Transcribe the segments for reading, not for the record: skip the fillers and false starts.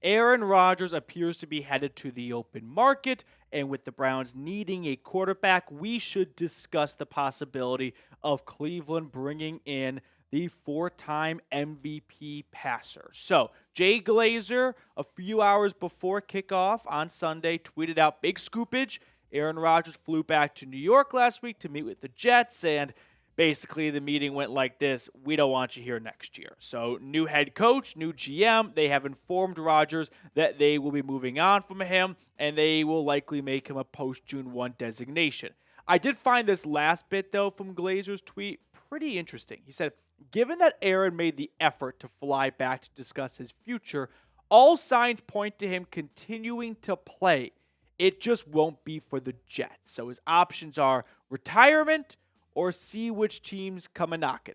Aaron Rodgers appears to be headed to the open market, and with the Browns needing a quarterback, we should discuss the possibility of Cleveland bringing in the 4-time MVP passer. So, Jay Glazer, a few hours before kickoff on Sunday, tweeted out big scoopage. Aaron Rodgers flew back to New York last week to meet with the Jets, and basically the meeting went like this: we don't want you here next year. So, new head coach, new GM, they have informed Rodgers that they will be moving on from him, and they will likely make him a post-June 1 designation. I did find this last bit, though, from Glazer's tweet pretty interesting. He said, given that Aaron made the effort to fly back to discuss his future, all signs point to him continuing to play. It just won't be for the Jets. So his options are retirement or see which teams come a knocking.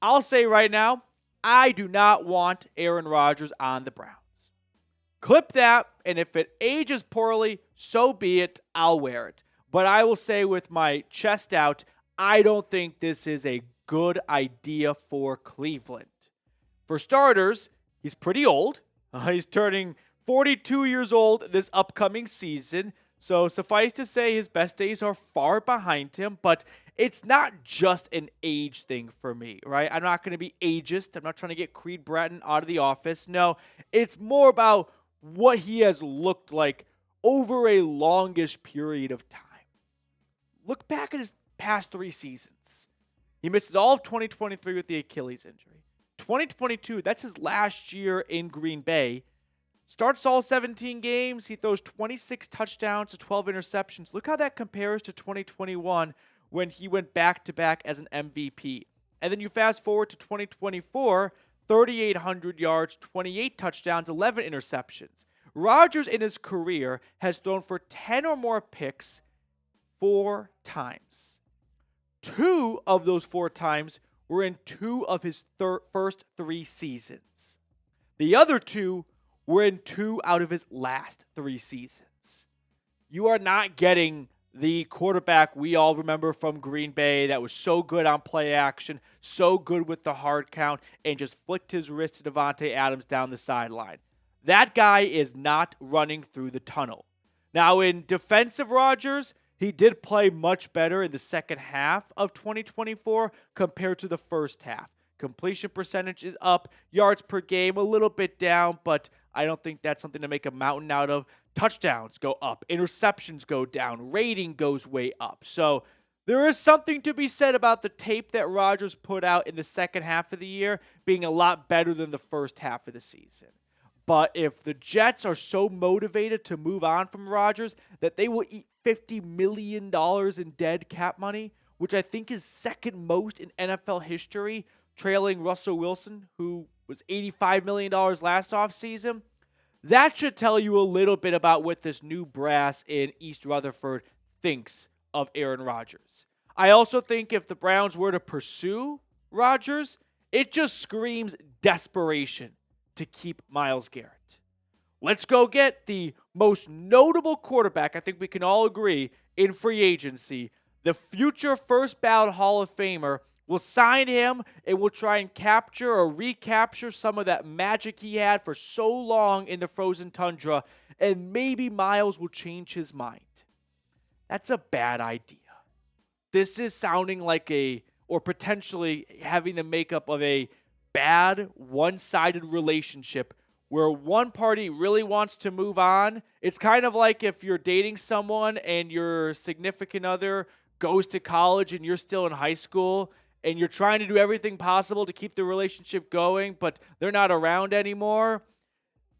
I'll say right now, I do not want Aaron Rodgers on the Browns. Clip that, and if it ages poorly, so be it, I'll wear it. But I will say with my chest out, I don't think this is a good idea for Cleveland. For starters, he's pretty old. He's turning 42 years old this upcoming season. So suffice to say, his best days are far behind him. But it's not just an age thing for me, right? I'm not going to be ageist. I'm not trying to get Creed Bratton out of the office. No, it's more about what he has looked like over a longish period of time. Look back at his past 3 seasons. He misses all of 2023 with the Achilles injury. 2022, that's his last year in Green Bay. Starts all 17 games. He throws 26 touchdowns to 12 interceptions. Look how that compares to 2021 when he went back-to-back as an MVP. And then you fast forward to 2024, 3,800 yards, 28 touchdowns, 11 interceptions. Rodgers in his career has thrown for 10 or more picks 4 times. 2 of those 4 times were in 2 of his first 3 seasons. The other 2 were in 2 out of his last 3 seasons. You are not getting the quarterback we all remember from Green Bay that was so good on play action, so good with the hard count, and just flicked his wrist to Davante Adams down the sideline. That guy is not running through the tunnel. Now, in defense of Rodgers, he did play much better in the second half of 2024 compared to the first half. Completion percentage is up, yards per game a little bit down, but I don't think that's something to make a mountain out of. Touchdowns go up, interceptions go down, rating goes way up. So there is something to be said about the tape that Rodgers put out in the second half of the year being a lot better than the first half of the season. But if the Jets are so motivated to move on from Rodgers that they will eat $50 million in dead cap money, which I think is second most in NFL history, trailing Russell Wilson, who was $85 million last offseason, that should tell you a little bit about what this new brass in East Rutherford thinks of Aaron Rodgers. I also think if the Browns were to pursue Rodgers, it just screams desperation to keep Myles Garrett. Let's go get the most notable quarterback, I think we can all agree, in free agency, the future first ballot Hall of Famer. We'll sign him, and we'll try and capture or recapture some of that magic he had for so long in the frozen tundra, and maybe Myles will change his mind. That's a bad idea. This is sounding like or potentially having the makeup of a bad, one-sided relationship where one party really wants to move on. It's kind of like if you're dating someone and your significant other goes to college and you're still in high school, and you're trying to do everything possible to keep the relationship going, but they're not around anymore.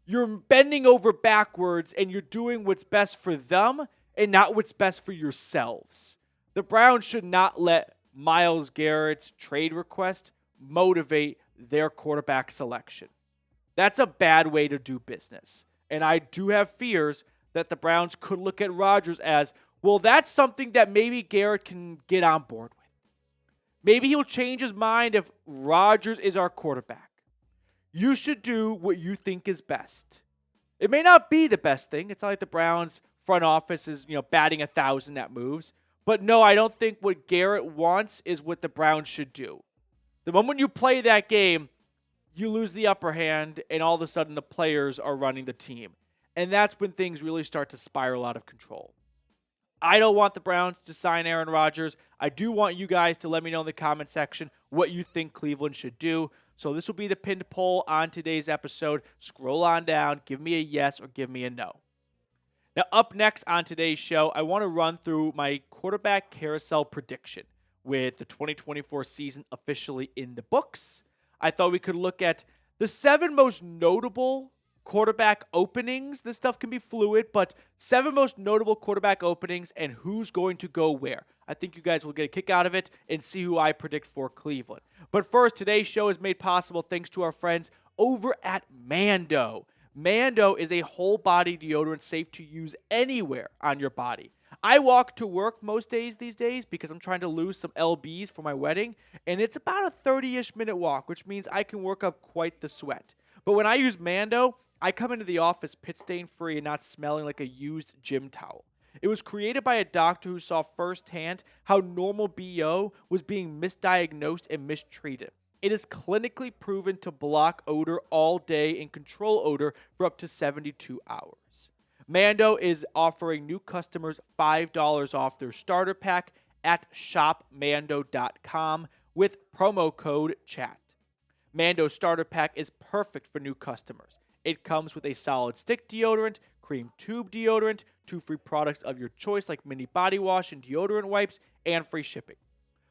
You're bending over backwards, and you're doing what's best for them and not what's best for yourselves. The Browns should not let Myles Garrett's trade request motivate their quarterback selection. That's a bad way to do business. And I do have fears that the Browns could look at Rodgers as, well, that's something that maybe Garrett can get on board with. Maybe he'll change his mind if Rodgers is our quarterback. You should do what you think is best. It may not be the best thing. It's not like the Browns front office is, batting 1,000 at moves. But no, I don't think what Garrett wants is what the Browns should do. The moment you play that game, you lose the upper hand, and all of a sudden the players are running the team. And that's when things really start to spiral out of control. I don't want the Browns to sign Aaron Rodgers. I do want you guys to let me know in the comment section what you think Cleveland should do. So this will be the pinned poll on today's episode. Scroll on down, give me a yes or give me a no. Now, up next on today's show, I want to run through my quarterback carousel prediction with the 2024 season officially in the books. I thought we could look at the 7 most notable quarterback openings. This stuff can be fluid, but 7 most notable quarterback openings and who's going to go where. I think you guys will get a kick out of it and see who I predict for Cleveland. But first, today's show is made possible thanks to our friends over at Mando. Mando is a whole body deodorant safe to use anywhere on your body. I walk to work most days these days because I'm trying to lose some lbs for my wedding, and it's about a 30-ish minute walk, which means I can work up quite the sweat. But when I use Mando, I come into the office pit stain free and not smelling like a used gym towel. It was created by a doctor who saw firsthand how normal BO was being misdiagnosed and mistreated. It is clinically proven to block odor all day and control odor for up to 72 hours. Mando is offering new customers $5 off their starter pack at shopmando.com with promo code CHAT. Mando's starter pack is perfect for new customers. It comes with a solid stick deodorant, cream tube deodorant, 2 free products of your choice like mini body wash and deodorant wipes, and free shipping.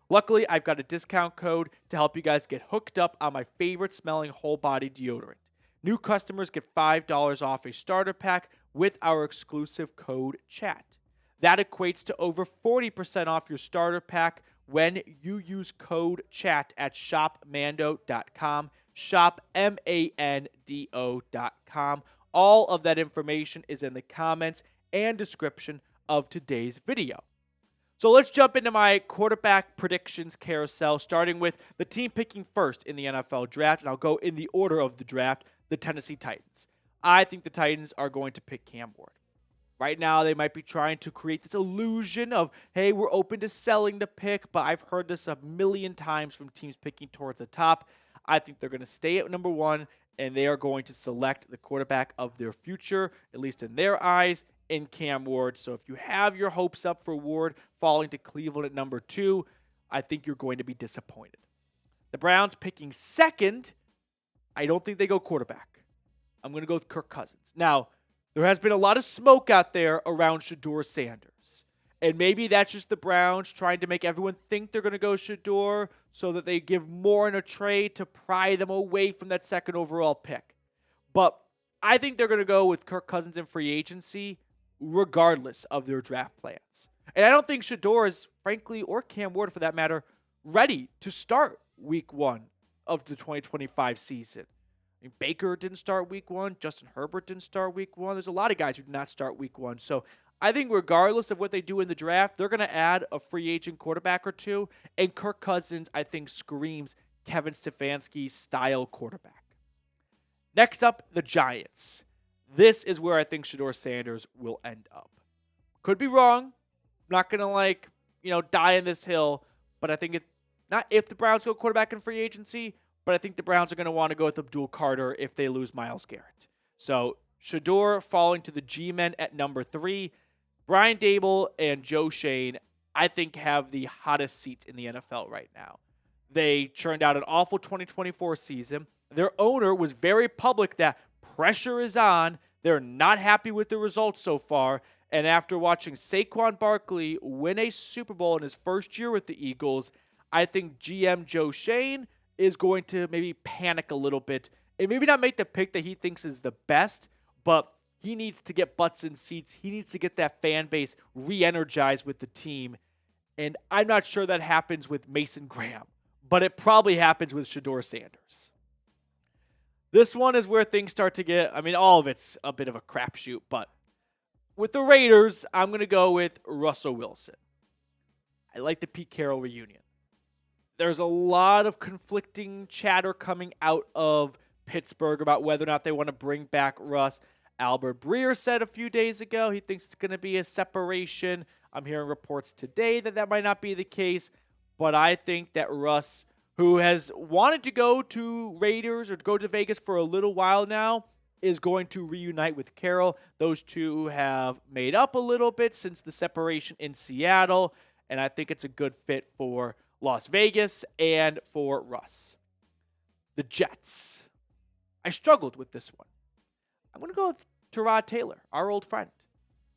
Luckily, I've got a discount code to help you guys get hooked up on my favorite smelling whole body deodorant. New customers get $5 off a starter pack with our exclusive code CHAT. That equates to over 40% off your starter pack when you use code CHAT at shopmando.com, shopmando.com. All of that information is in the comments and description of today's video. So let's jump into my quarterback predictions carousel, starting with the team picking first in the NFL draft, and I'll go in the order of the draft, the Tennessee Titans. I think the Titans are going to pick Cam Ward. Right now, they might be trying to create this illusion of, hey, we're open to selling the pick, but I've heard this a million times from teams picking towards the top. I think they're going to stay at number 1, and they are going to select the quarterback of their future, at least in their eyes, in Cam Ward. So if you have your hopes up for Ward falling to Cleveland at number 2, I think you're going to be disappointed. The Browns picking second, I don't think they go quarterback. I'm going to go with Kirk Cousins. Now, there has been a lot of smoke out there around Shedeur Sanders. And maybe that's just the Browns trying to make everyone think they're going to go Shedeur so that they give more in a trade to pry them away from that second overall pick. But I think they're going to go with Kirk Cousins in free agency regardless of their draft plans. And I don't think Shedeur is, frankly, or Cam Ward for that matter, ready to start week 1 of the 2025 season. I mean, Baker didn't start week 1. Justin Herbert didn't start week 1. There's a lot of guys who did not start week 1. So I think regardless of what they do in the draft, they're going to add a free agent quarterback or 2. And Kirk Cousins, I think, screams Kevin Stefanski style quarterback. Next up, the Giants. This is where I think Shedeur Sanders will end up. Could be wrong. Not going to die on this hill. But I think not if the Browns go quarterback in free agency, but I think the Browns are going to want to go with Abdul Carter if they lose Myles Garrett. So Shedeur falling to the G-men at number 3. Brian Daboll and Joe Schoen, I think, have the hottest seats in the NFL right now. They churned out an awful 2024 season. Their owner was very public that pressure is on. They're not happy with the results so far. And after watching Saquon Barkley win a Super Bowl in his first year with the Eagles, I think GM Joe Schoen is going to maybe panic a little bit and maybe not make the pick that he thinks is the best, but he needs to get butts in seats. He needs to get that fan base re-energized with the team. And I'm not sure that happens with Mason Graham, but it probably happens with Shedeur Sanders. This one is where things start to get, all of it's a bit of a crapshoot, but with the Raiders, I'm going to go with Russell Wilson. I like the Pete Carroll reunion. There's a lot of conflicting chatter coming out of Pittsburgh about whether or not they want to bring back Russ. Albert Breer said a few days ago he thinks it's going to be a separation. I'm hearing reports today that might not be the case, but I think that Russ who has wanted to go to Raiders or to go to Vegas for a little while now, is going to reunite with Carroll. Those two have made up a little bit since the separation in Seattle, and I think it's a good fit for Las Vegas and for Russ. The Jets. I struggled with this one. I'm going to go with Tyrod Taylor, our old friend.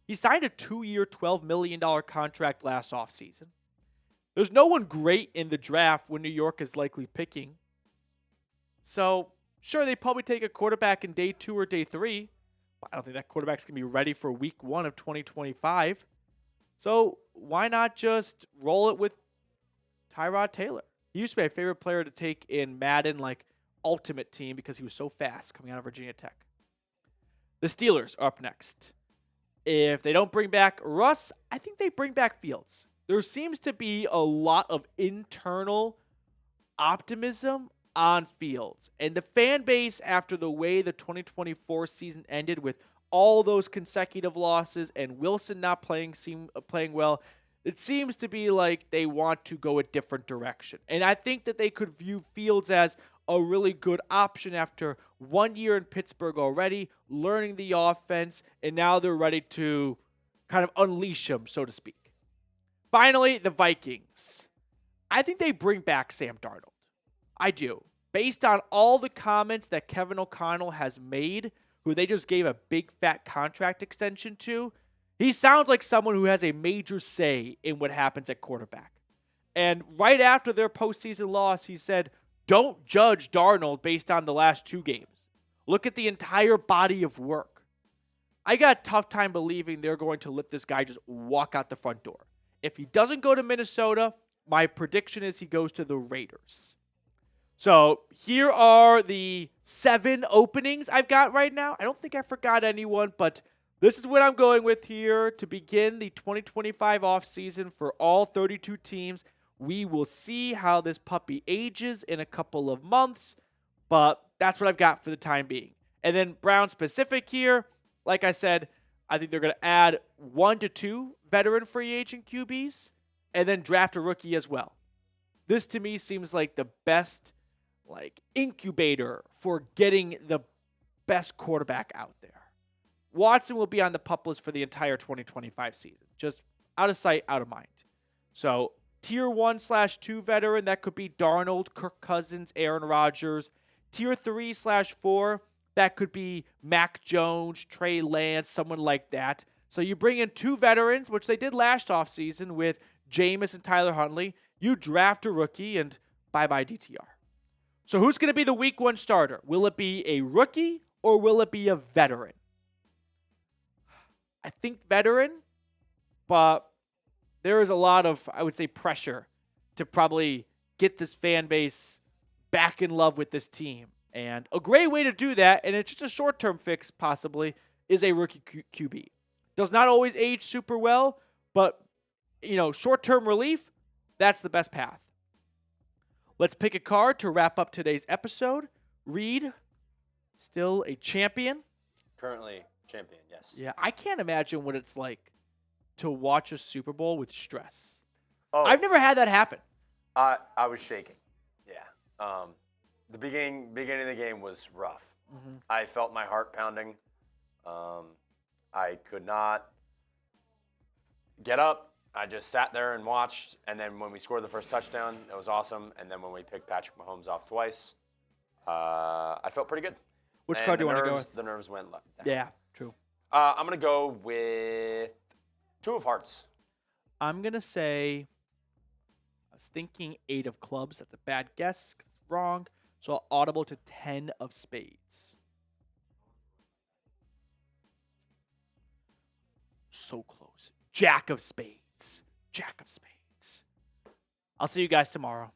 He signed a 2-year, $12 million contract last offseason. There's no one great in the draft when New York is likely picking. So, sure, they probably take a quarterback in day 2 or day 3. But I don't think that quarterback's going to be ready for week 1 of 2025. So, why not just roll it with Tyrod Taylor? He used to be my favorite player to take in Madden, like Ultimate Team, because he was so fast coming out of Virginia Tech. The Steelers are up next. If they don't bring back Russ, I think they bring back Fields. There seems to be a lot of internal optimism on Fields. And the fan base, after the way the 2024 season ended with all those consecutive losses and Wilson not playing well, it seems to be like they want to go a different direction. And I think that they could view Fields as a really good option after 1 year in Pittsburgh already, learning the offense, and now they're ready to kind of unleash him, so to speak. Finally, the Vikings. I think they bring back Sam Darnold. I do. Based on all the comments that Kevin O'Connell has made, who they just gave a big fat contract extension to, he sounds like someone who has a major say in what happens at quarterback. And right after their postseason loss, he said, don't judge Darnold based on the last 2 games. Look at the entire body of work. I got a tough time believing they're going to let this guy just walk out the front door. If he doesn't go to Minnesota, my prediction is he goes to the Raiders. So here are the 7 openings I've got right now. I don't think I forgot anyone, but this is what I'm going with here to begin the 2025 offseason for all 32 teams. We will see how this puppy ages in a couple of months, but that's what I've got for the time being. And then Brown specific here, like I said, I think they're going to add 1 to 2 veteran free agent QBs and then draft a rookie as well. This to me seems like the best incubator for getting the best quarterback out there. Watson will be on the PUP list for the entire 2025 season. Just out of sight, out of mind. So tier 1/2 veteran, that could be Darnold, Kirk Cousins, Aaron Rodgers. Tier 3/4, that could be Mac Jones, Trey Lance, someone like that. So you bring in 2 veterans, which they did last offseason with Jameis and Tyler Huntley. You draft a rookie and bye-bye DTR. So who's going to be the week 1 starter? Will it be a rookie or will it be a veteran? I think veteran, but there is a lot of, I would say, pressure to probably get this fan base back in love with this team. And a great way to do that, and it's just a short-term fix possibly, is a rookie QB. Does not always age super well, but, short-term relief, that's the best path. Let's pick a card to wrap up today's episode. Reed, still a champion. Currently champion, yes. Yeah, I can't imagine what it's like to watch a Super Bowl with stress. Oh, I've never had that happen. I was shaking. Yeah. The beginning of the game was rough. Mm-hmm. I felt my heart pounding. I could not get up. I just sat there and watched. And then when we scored the first touchdown, it was awesome. And then when we picked Patrick Mahomes off twice, I felt pretty good. Which card do you want to go with? The nerves went down. Yeah, true. I'm going to go with 2 of Hearts. I'm going to say, I was thinking 8 of Clubs. That's a bad guess because it's wrong. So I'll audible to 10 of Spades. So close. Jack of Spades. Jack of Spades. I'll see you guys tomorrow.